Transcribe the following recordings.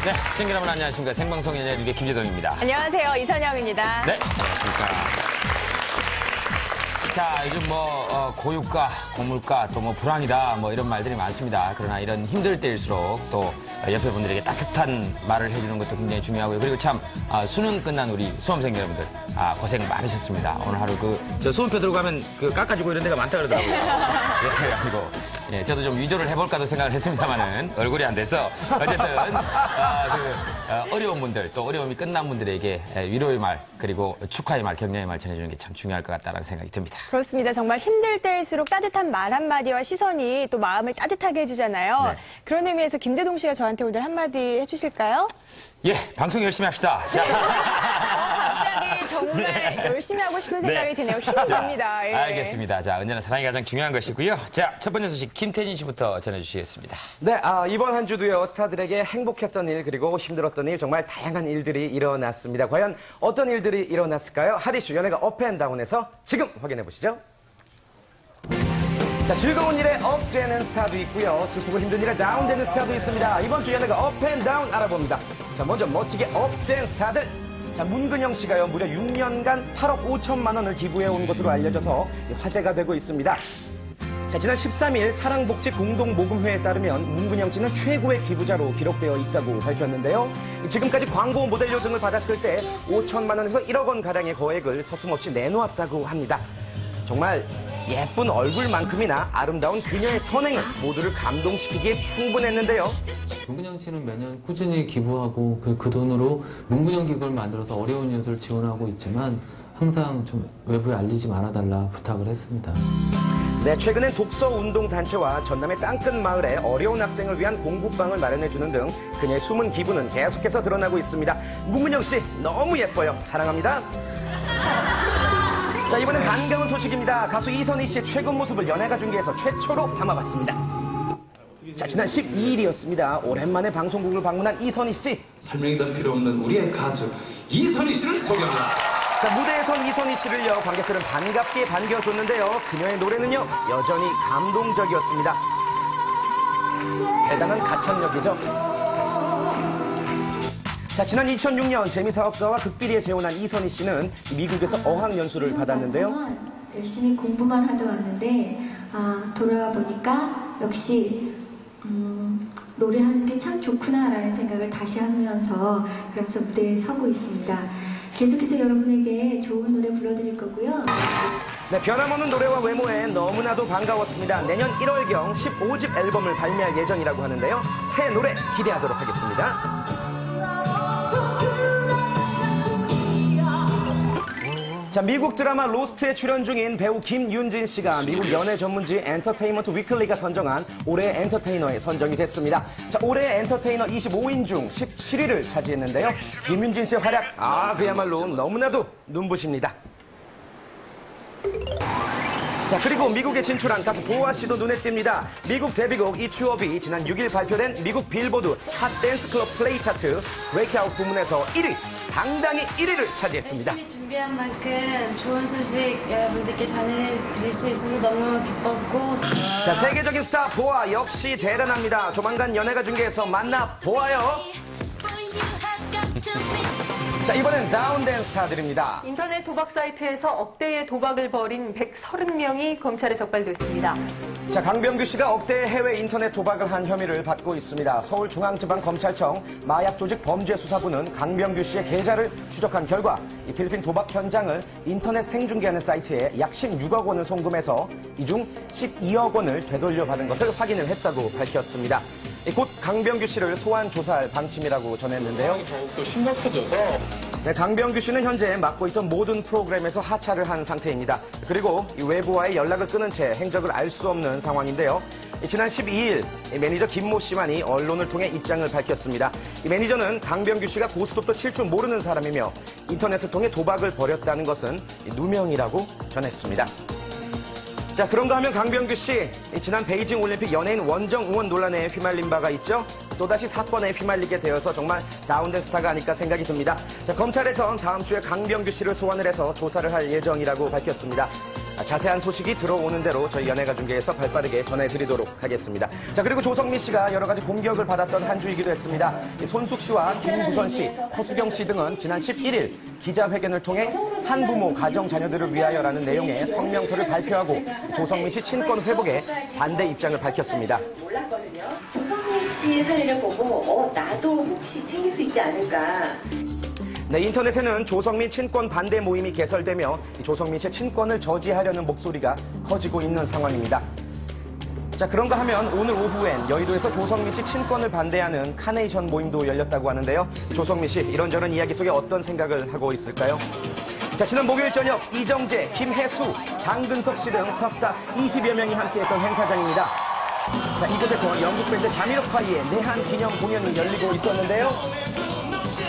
네, 시청자 여러분 안녕하십니까. 생방송 연예인의 김재동입니다. 안녕하세요. 이선영입니다. 네, 안녕하십니까. 자, 요즘 고유가, 고물가, 또 불황이다, 이런 말들이 많습니다. 그러나 이런 힘들 때일수록 또 옆에 분들에게 따뜻한 말을 해주는 것도 굉장히 중요하고요. 그리고 참, 수능 끝난 우리 수험생 여러분들, 고생 많으셨습니다. 오늘 하루 저 수험표 들고 가면 깎아주고 이런 데가 많다 그러더라고요. 예, 그래가지고, 예, 저도 좀 위조를 해볼까도 생각을 했습니다만은 얼굴이 안 돼서 어쨌든, 어려운 분들, 또 어려움이 끝난 분들에게 위로의 말, 그리고 축하의 말, 격려의 말 전해주는 게 참 중요할 것 같다는 생각이 듭니다. 그렇습니다. 정말 힘들 때일수록 따뜻한 말 한마디와 시선이 또 마음을 따뜻하게 해주잖아요. 네. 그런 의미에서 김재동 씨가 저한테 오늘 한마디 해주실까요? 예, 방송 열심히 합시다. 자. 갑자기 정말 열심히 하고 싶은 생각이 드네요. 힘이 납니다. 예. 알겠습니다. 자, 언제나 사랑이 가장 중요한 것이고요. 자, 첫 번째 소식 김태진 씨부터 전해주시겠습니다. 네, 이번 한 주도요, 스타들에게 행복했던 일, 그리고 힘들었던 일, 정말 다양한 일들이 일어났습니다. 과연 어떤 일들이 일어났을까요? 하디슈 연예가 업앤다운에서 지금 확인해 보시죠. 자, 즐거운 일에 업되는 스타도 있고요. 슬프고 힘든 일에 다운되는 스타도 있습니다. 이번 주 연예가 업앤다운 알아봅니다. 자, 먼저 멋지게 업된 스타들. 자, 문근영 씨가요, 무려 6년간 8억 5천만 원을 기부해 온 것으로 알려져서 화제가 되고 있습니다. 자, 지난 13일 사랑복지 공동모금회에 따르면 문근영 씨는 최고의 기부자로 기록되어 있다고 밝혔는데요. 지금까지 광고 모델료 등을 받았을 때 5천만 원에서 1억 원 가량의 거액을 서슴없이 내놓았다고 합니다. 정말 예쁜 얼굴만큼이나 아름다운 그녀의 선행은 모두를 감동시키기에 충분했는데요. 문근영 씨는 매년 꾸준히 기부하고 그 돈으로 문근영 기부를 만들어서 어려운 이웃을 지원하고 있지만 항상 좀 외부에 알리지 말아달라 부탁을 했습니다. 네, 최근엔 독서운동단체와 전남의 땅끝 마을에 어려운 학생을 위한 공부방을 마련해주는 등 그녀의 숨은 기부는 계속해서 드러나고 있습니다. 문근영 씨 너무 예뻐요. 사랑합니다. 자, 이번엔 반가운 소식입니다. 가수 이선희 씨의 최근 모습을 연예가 중계에서 최초로 담아봤습니다. 자, 지난 12일이었습니다. 오랜만에 방송국을 방문한 이선희 씨. 설명이 더 필요 없는 우리의 가수 이선희 씨를 소개합니다. 자, 무대에 선 이선희 씨를요, 관객들은 반갑게 반겨줬는데요. 그녀의 노래는요, 여전히 감동적이었습니다. 대단한 가창력이죠. 자, 지난 2006년 재미사업가와 극비리에 재혼한 이선희 씨는 미국에서 어학연수를 받았는데요. 열심히 공부만 하다 왔는데 돌아와 보니까 역시 노래하는 게 참 좋구나라는 생각을 다시 하면서 그러면서 무대에 서고 있습니다. 계속해서 여러분에게 좋은 노래 불러드릴 거고요. 네, 변함없는 노래와 외모에 너무나도 반가웠습니다. 내년 1월경 15집 앨범을 발매할 예정이라고 하는데요. 새 노래 기대하도록 하겠습니다. 자, 미국 드라마 로스트에 출연 중인 배우 김윤진 씨가 미국 연예 전문지 엔터테인먼트 위클리가 선정한 올해의 엔터테이너에 선정이 됐습니다. 자, 올해의 엔터테이너 25인 중 17위를 차지했는데요. 김윤진 씨의 활약, 그야말로 너무나도 눈부십니다. 자, 그리고 미국에 진출한 가수 보아 씨도 눈에 띕니다. 미국 데뷔곡 이추업이 지난 6일 발표된 미국 빌보드 핫 댄스 클럽 플레이 차트 브레이크아웃 부문에서 1위, 당당히 1위를 차지했습니다. 열심히 준비한 만큼 좋은 소식 여러분들께 전해드릴 수 있어서 너무 기뻤고. 자, 세계적인 스타 보아 역시 대단합니다. 조만간 연예가 중계에서 만나보아요. 자, 이번엔 다운된 스타들입니다. 인터넷 도박 사이트에서 억대의 도박을 벌인 130명이 검찰에 적발됐습니다. 자, 강병규 씨가 억대의 해외 인터넷 도박을 한 혐의를 받고 있습니다. 서울중앙지방검찰청 마약조직범죄수사부는 강병규 씨의 계좌를 추적한 결과 이 필리핀 도박 현장을 인터넷 생중계하는 사이트에 약 16억 원을 송금해서 이 중 12억 원을 되돌려받은 것을 확인을 했다고 밝혔습니다. 곧 강병규 씨를 소환 조사할 방침이라고 전했는데요. 더욱더 심각해져서 네, 강병규 씨는 현재 맡고 있던 모든 프로그램에서 하차를 한 상태입니다. 그리고 이 외부와의 연락을 끊은 채 행적을 알 수 없는 상황인데요. 지난 12일 매니저 김모 씨만이 언론을 통해 입장을 밝혔습니다. 이 매니저는 강병규 씨가 고스톱도 칠 줄 모르는 사람이며 인터넷을 통해 도박을 벌였다는 것은 누명이라고 전했습니다. 자, 그런가 하면 강병규 씨, 지난 베이징 올림픽 연예인 원정 응원 논란에 휘말린 바가 있죠. 또다시 사건에 휘말리게 되어서 정말 다운된 스타가 아닐까 생각이 듭니다. 자, 검찰에선 다음 주에 강병규 씨를 소환을 해서 조사를 할 예정이라고 밝혔습니다. 자세한 소식이 들어오는 대로 저희 연예가 중계에서 발빠르게 전해드리도록 하겠습니다. 자, 그리고 조성민 씨가 여러 가지 공격을 받았던 한 주이기도 했습니다. 손숙 씨와 김구선 씨, 허수경 씨 등은 지난 11일 기자회견을 통해 한부모 가정 자녀들을 위하여라는 내용의 성명서를 발표하고 조성민 씨 친권 회복에 반대 입장을 밝혔습니다. 조성민 씨의 사례를 보고 나도 혹시 챙길 수 있지 않을까. 네, 인터넷에는 조성민 친권 반대 모임이 개설되며 조성민 씨의 친권을 저지하려는 목소리가 커지고 있는 상황입니다. 자, 그런가 하면 오늘 오후엔 여의도에서 조성민 씨 친권을 반대하는 카네이션 모임도 열렸다고 하는데요. 조성민 씨, 이런저런 이야기 속에 어떤 생각을 하고 있을까요? 자, 지난 목요일 저녁 이정재, 김혜수, 장근석 씨 등 톱스타 20여 명이 함께했던 행사장입니다. 자, 이곳에서 영국 밴드 자미로콰이의 내한 기념 공연이 열리고 있었는데요.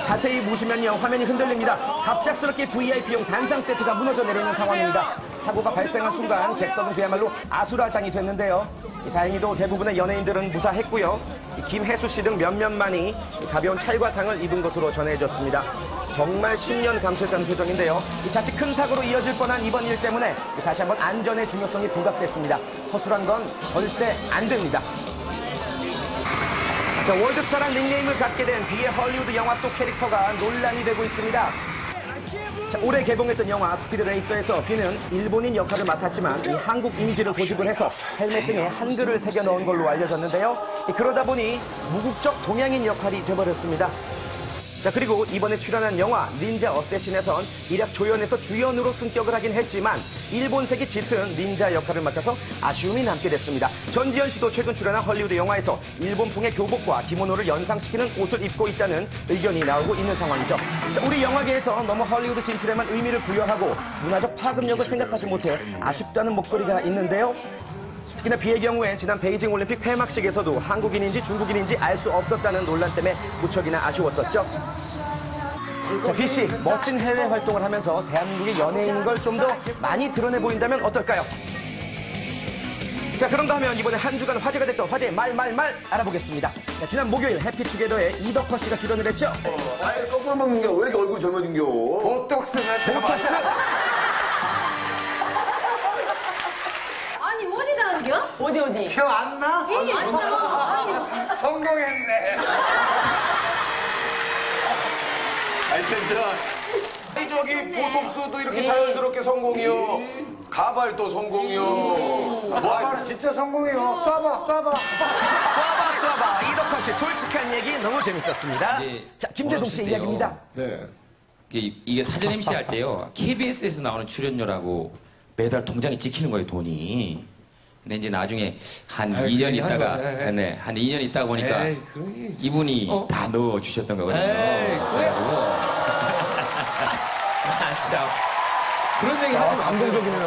자세히 보시면요, 화면이 흔들립니다. 갑작스럽게 VIP용 단상 세트가 무너져 내리는 상황입니다. 사고가 발생한 순간 객석은 그야말로 아수라장이 됐는데요. 다행히도 대부분의 연예인들은 무사했고요. 김혜수 씨 등 몇몇만이 가벼운 찰과상을 입은 것으로 전해졌습니다. 정말 10년 감수했다는 표정인데요. 자칫 큰 사고로 이어질 뻔한 이번 일 때문에 다시 한번 안전의 중요성이 부각됐습니다. 허술한 건 절대 안 됩니다. 자, 월드스타란 닉네임을 갖게 된 비의 헐리우드 영화 속 캐릭터가 논란이 되고 있습니다. 자, 올해 개봉했던 영화 스피드 레이서에서 비는 일본인 역할을 맡았지만 이 한국 이미지를 고집을 해서 헬멧 등에 한글을 새겨 넣은 걸로 알려졌는데요. 그러다 보니 무국적 동양인 역할이 돼버렸습니다. 자, 그리고 이번에 출연한 영화 닌자 어쌔신에선 일약 조연에서 주연으로 승격을 하긴 했지만 일본색이 짙은 닌자 역할을 맡아서 아쉬움이 남게 됐습니다. 전지현 씨도 최근 출연한 헐리우드 영화에서 일본풍의 교복과 기모노를 연상시키는 옷을 입고 있다는 의견이 나오고 있는 상황이죠. 자, 우리 영화계에서 너무 헐리우드 진출에만 의미를 부여하고 문화적 파급력을 생각하지 못해 아쉽다는 목소리가 있는데요. 특히나 비의 경우엔 지난 베이징 올림픽 폐막식에서도 한국인인지 중국인인지 알 수 없었다는 논란 때문에 무척이나 아쉬웠었죠. 자, 비 씨, 멋진 해외 활동을 하면서 대한민국의 연예인인 걸 좀 더 많이 드러내 보인다면 어떨까요? 자, 그런가 하면 이번에 한 주간 화제가 됐던 화제의 말 알아보겠습니다. 자, 지난 목요일 해피투게더에 이덕화 씨가 출연을 했죠. 아니, 거꾸로 먹는 게 왜 이렇게 얼굴이 젊어진겨? 보톡스. 아니 어디 가는겨? 어디? 표 안 나? 예, 안 나. 성공했네. 하여튼 저기 보톡스도 이렇게 자연스럽게 성공이요. 가발도 성공이요. 가발 진짜 성공이요. 쏴봐. 이덕화 씨 솔직한 얘기 너무 재밌었습니다. 자, 김재동 씨 이야기입니다. 네. 이게 사전 MC 할 때요, KBS에서 나오는 출연료라고 매달 통장에 찍히는 거예요, 돈이. 근데 이제 나중에 한 2년 있다가, 한 2년 있다가 보니까 이분이 다 넣어주셨던 거거든요. 그래가지고. 참. 그런 얘기 하지 마세요. 감동적이네요.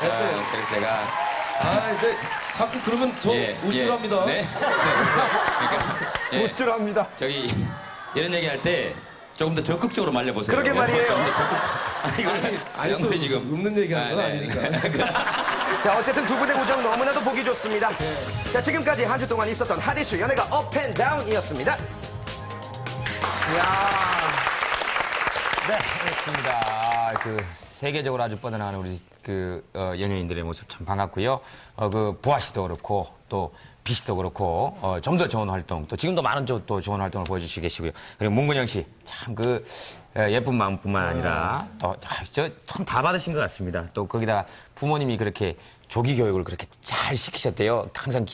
됐어요. 그래서 제가. 근데 자꾸 그러면 저 우쭐합니다. 네. 우쭐합니다. 저기, 이런 얘기 할 때 조금 더 적극적으로 말려보세요. 그러게 말이에요. 조금 더 적극. 아니, 또 지금 웃는 얘기하는 건 아니니까. 자, 어쨌든 두 분의 우정 너무나도 보기 좋습니다. 자, 지금까지 한 주 동안 있었던 핫 이슈 연예가 업앤다운이었습니다. 네, 그렇습니다. 세계적으로 아주 뻗어나가는 우리 연예인들의 모습 참 반갑고요. 부하 씨도 그렇고, 또 비 씨도 그렇고, 좀 더 좋은 활동, 또 지금도 많은 또 좋은 활동을 보여주시고 계시고요. 그리고 문근영 씨, 참 예쁜 마음뿐만 아니라, 또, 참 다 받으신 것 같습니다. 또 거기다 부모님이 그렇게 조기 교육을 그렇게 잘 시키셨대요. 항상